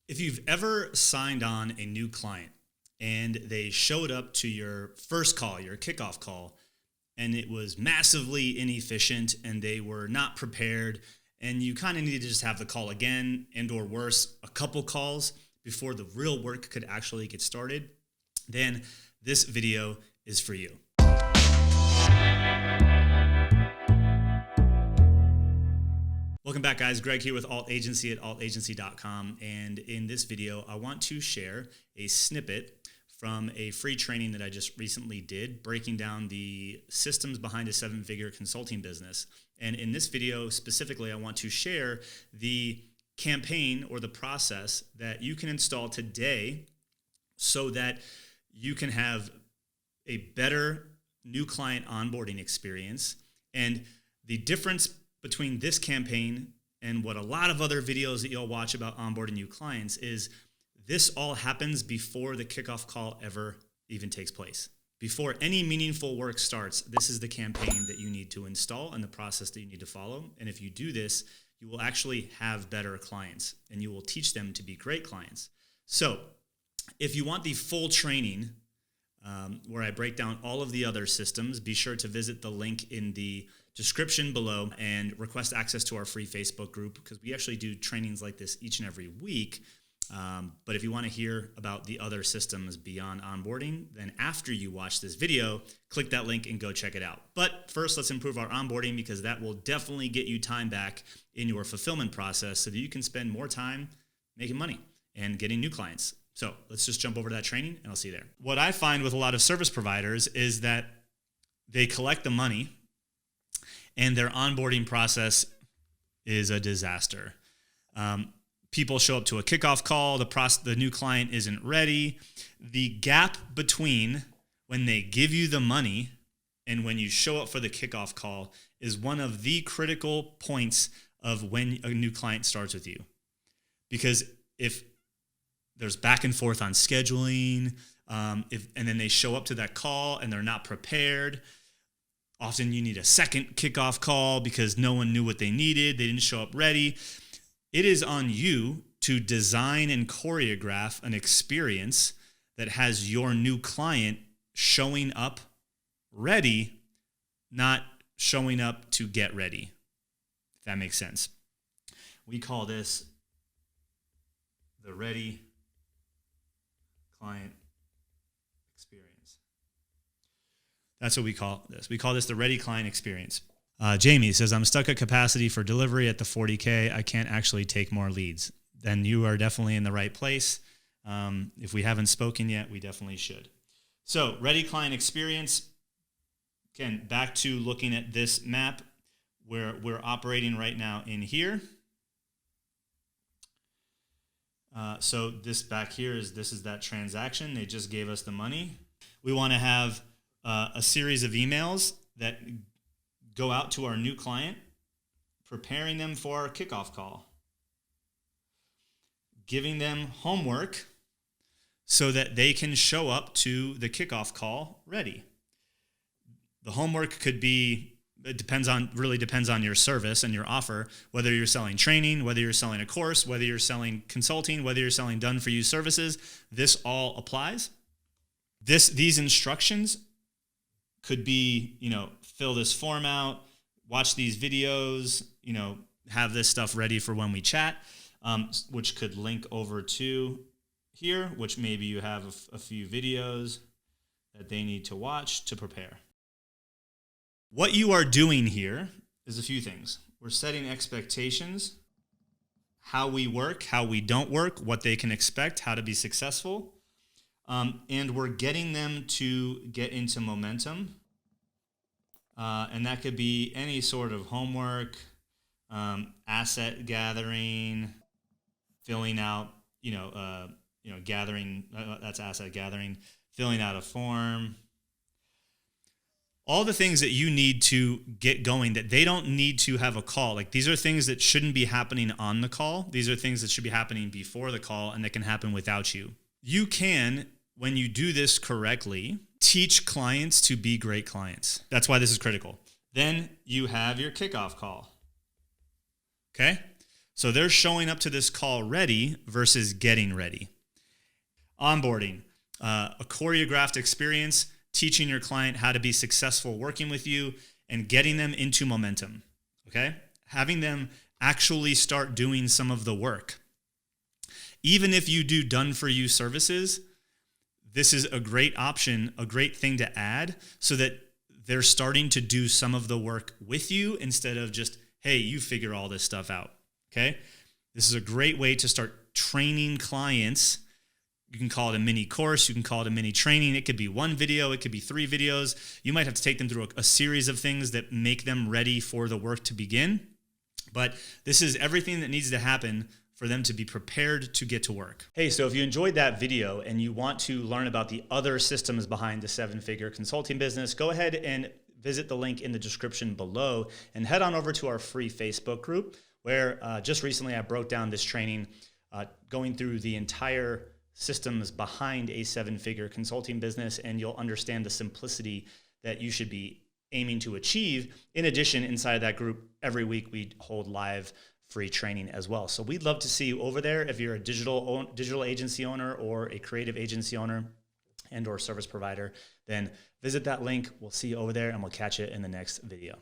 If you've ever signed on a new client and they showed up to your first call, your kickoff call, and it was massively inefficient and they were not prepared, and you kind of needed to just have the call again and or worse, a couple calls before the real work could actually get started, then this video is for you. Welcome back, guys. Greg here with Alt Agency at altagency.com. And in this video, I want to share a snippet from a free training that I just recently did, breaking down the systems behind a seven-figure consulting business. And in this video specifically, I want to share the campaign or the process that you can install today so that you can have a better new client onboarding experience. And the difference between this campaign and what a lot of other videos that you'll watch about onboarding new clients is this all happens before the kickoff call ever even takes place. Before any meaningful work starts, this is the campaign that you need to install and the process that you need to follow. And if you do this, you will actually have better clients and you will teach them to be great clients. So if you want the full training where I break down all of the other systems, be sure to visit the link in the description below and request access to our free Facebook group, because we actually do trainings like this each and every week. But if you want to hear about the other systems beyond onboarding, then after you watch this video, click that link and go check it out. But first, let's improve our onboarding, because that will definitely get you time back in your fulfillment process so that you can spend more time making money and getting new clients. So let's just jump over to that training and I'll see you there. What I find with a lot of service providers is that they collect the money and their onboarding process is a disaster. People show up to a kickoff call, the new client isn't ready. The gap between when they give you the money and when you show up for the kickoff call is one of the critical points of when a new client starts with you. Because if there's back and forth on scheduling, and then they show up to that call and they're not prepared, often you need a second kickoff call because no one knew what they needed. They didn't show up ready. It is on you to design and choreograph an experience that has your new client showing up ready, not showing up to get ready, if that makes sense. We call this the ready client experience. That's what we call this. We call this the ready client experience. Jamie says, I'm stuck at capacity for delivery at the 40K. I can't actually take more leads. Then you are definitely in the right place. If we haven't spoken yet, we definitely should. So ready client experience. Again, back to looking at this map where we're operating right now in here. So this back here this is that transaction. They just gave us the money. We want to have a series of emails that go out to our new client, preparing them for our kickoff call, giving them homework so that they can show up to the kickoff call ready. The homework could be, really depends on your service and your offer, whether you're selling training, whether you're selling a course, whether you're selling consulting, whether you're selling done-for-you services. This all applies. These instructions could be, fill this form out, watch these videos, have this stuff ready for when we chat, which could link over to here, which maybe you have a few videos that they need to watch to prepare. What you are doing here is a few things. We're setting expectations, how we work, how we don't work, what they can expect, how to be successful. And we're getting them to get into momentum. And that could be any sort of homework, asset gathering, filling out, gathering, that's asset gathering, filling out a form. All the things that you need to get going that they don't need to have a call. Like, these are things that shouldn't be happening on the call. These are things that should be happening before the call and that can happen without you. You can, when you do this correctly, teach clients to be great clients. That's why this is critical. Then you have your kickoff call. Okay? So they're showing up to this call ready versus getting ready. Onboarding, a choreographed experience, teaching your client how to be successful working with you and getting them into momentum, okay? Having them actually start doing some of the work. Even if you do done-for-you services, this is a great option, a great thing to add so that they're starting to do some of the work with you instead of just, hey, you figure all this stuff out, okay? This is a great way to start training clients. You can call it a mini course. You can call it a mini training. It could be one video. It could be 3 videos. You might have to take them through a series of things that make them ready for the work to begin. But this is everything that needs to happen for them to be prepared to get to work. Hey, so if you enjoyed that video and you want to learn about the other systems behind the 7-figure consulting business, go ahead and visit the link in the description below and head on over to our free Facebook group where just recently I broke down this training going through the entire systems behind a 7-figure consulting business, and you'll understand the simplicity that you should be aiming to achieve. In addition, inside of that group, every week we hold live free training as well. So we'd love to see you over there. If you're a digital agency owner or a creative agency owner and or service provider, then visit that link. We'll see you over there and we'll catch you in the next video.